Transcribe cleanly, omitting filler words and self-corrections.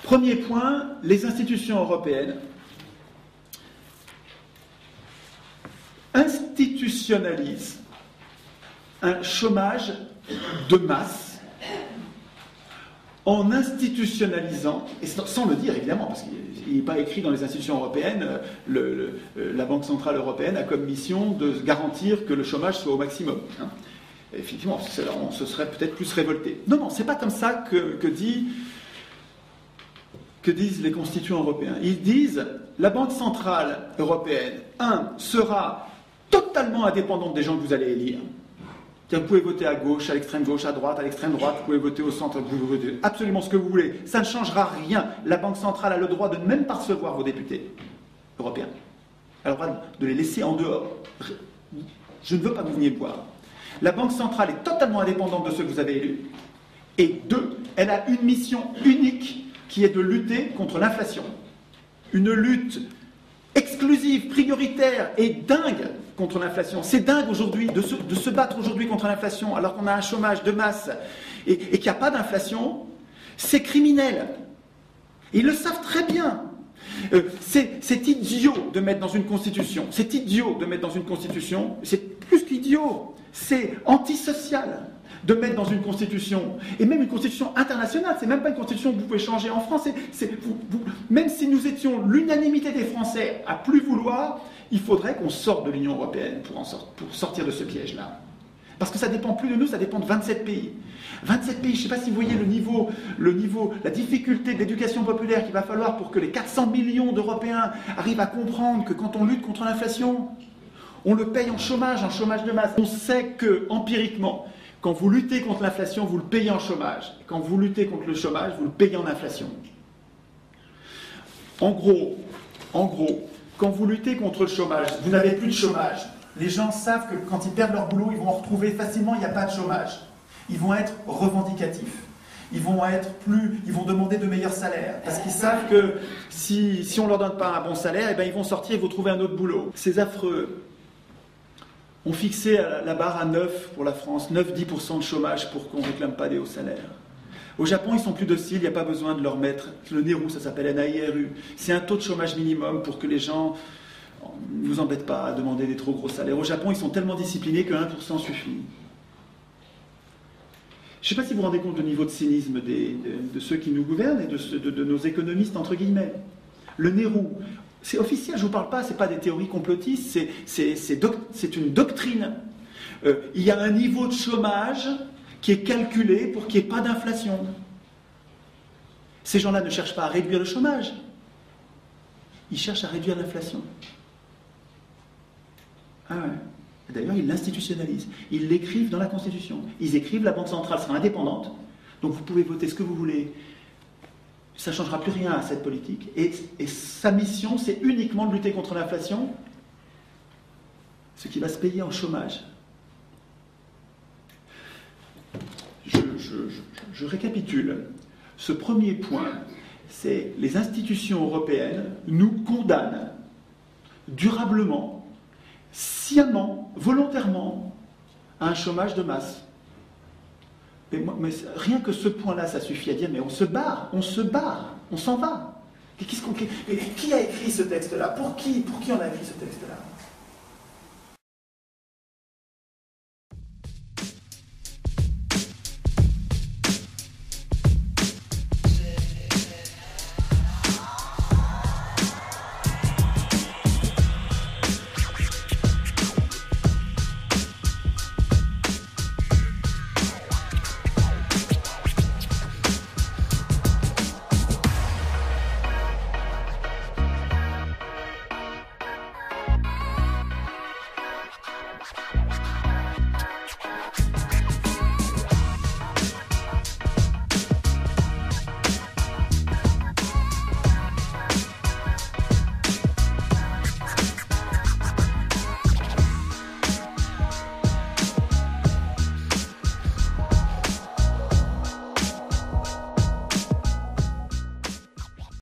Premier point, les institutions européennes institutionnalisent un chômage de masse en institutionnalisant, et sans le dire évidemment, parce qu'il n'est pas écrit dans les institutions européennes, la Banque Centrale Européenne a comme mission de garantir que le chômage soit au maximum. Hein. Effectivement, on se serait peut-être plus révolté. Non, c'est pas comme ça que disent les constituants européens. Ils disent la Banque Centrale Européenne, sera totalement indépendante des gens que vous allez élire. Vous pouvez voter à gauche, à l'extrême gauche, à droite, vous pouvez voter au centre, vous pouvez voter absolument ce que vous voulez. Ça ne changera rien. La Banque Centrale a le droit de ne même pas recevoir vos députés européens. Elle a le droit de les laisser en dehors. Je ne veux pas que vous veniez me voir. La Banque Centrale est totalement indépendante de ceux que vous avez élus. Et deux, elle a une mission unique qui est de lutter contre l'inflation. Une lutte exclusive, prioritaire et dingue contre l'inflation. C'est dingue aujourd'hui de se battre aujourd'hui contre l'inflation alors qu'on a un chômage de masse et qu'il n'y a pas d'inflation. C'est criminel. Ils le savent très bien. C'est idiot de mettre dans une constitution. C'est idiot de mettre dans une constitution. C'est plus qu'idiot. C'est antisocial de mettre dans une constitution, et même une constitution internationale, c'est même pas une constitution que vous pouvez changer en France, même si nous étions l'unanimité des Français à plus vouloir, il faudrait qu'on sorte de l'Union européenne pour sortir de ce piège-là. Parce que ça dépend plus de nous, ça dépend de 27 pays. 27 pays, je ne sais pas si vous voyez le niveau, la difficulté de l'éducation populaire qu'il va falloir pour que les 400 millions d'Européens arrivent à comprendre que quand on lutte contre l'inflation, on le paye en chômage de masse. On sait que, empiriquement, quand vous luttez contre l'inflation, vous le payez en chômage. Et quand vous luttez contre le chômage, vous le payez en inflation. En gros, quand vous luttez contre le chômage, vous n'avez plus de chômage. Les gens savent que quand ils perdent leur boulot, ils vont en retrouver facilement, il n'y a pas de chômage. Ils vont être revendicatifs. Ils vont demander de meilleurs salaires. Parce qu'ils savent que si on ne leur donne pas un bon salaire, eh bien ils vont sortir, ils vont trouver un autre boulot. C'est affreux. On fixait la barre à 9 pour la France, 9-10% de chômage pour qu'on ne réclame pas des hauts salaires. Au Japon, ils sont plus dociles, il n'y a pas besoin de leur mettre le NERU, ça s'appelle NAIRU. C'est un taux de chômage minimum pour que les gens ne vous embêtent pas à demander des trop gros salaires. Au Japon, ils sont tellement disciplinés que 1% suffit. Je ne sais pas si vous vous rendez compte du niveau de cynisme de ceux qui nous gouvernent et de nos économistes, entre guillemets. Le NERU, c'est officiel, je ne vous parle pas, ce n'est pas des théories complotistes, c'est une doctrine. Il y a un niveau de chômage qui est calculé pour qu'il n'y ait pas d'inflation. Ces gens-là ne cherchent pas à réduire le chômage, ils cherchent à réduire l'inflation. Ah ouais. D'ailleurs, ils l'institutionnalisent. Ils l'écrivent dans la Constitution. Ils écrivent la Banque centrale sera indépendante, donc vous pouvez voter ce que vous voulez. Ça ne changera plus rien à cette politique. Et sa mission, c'est uniquement de lutter contre l'inflation, ce qui va se payer en chômage. Je récapitule. Ce premier point, c'est les institutions européennes nous condamnent durablement, sciemment, volontairement, à un chômage de masse. Mais rien que ce point-là, ça suffit à dire, mais on se barre, on s'en va. Qui a écrit ce texte-là? Pour qui on a écrit ce texte-là?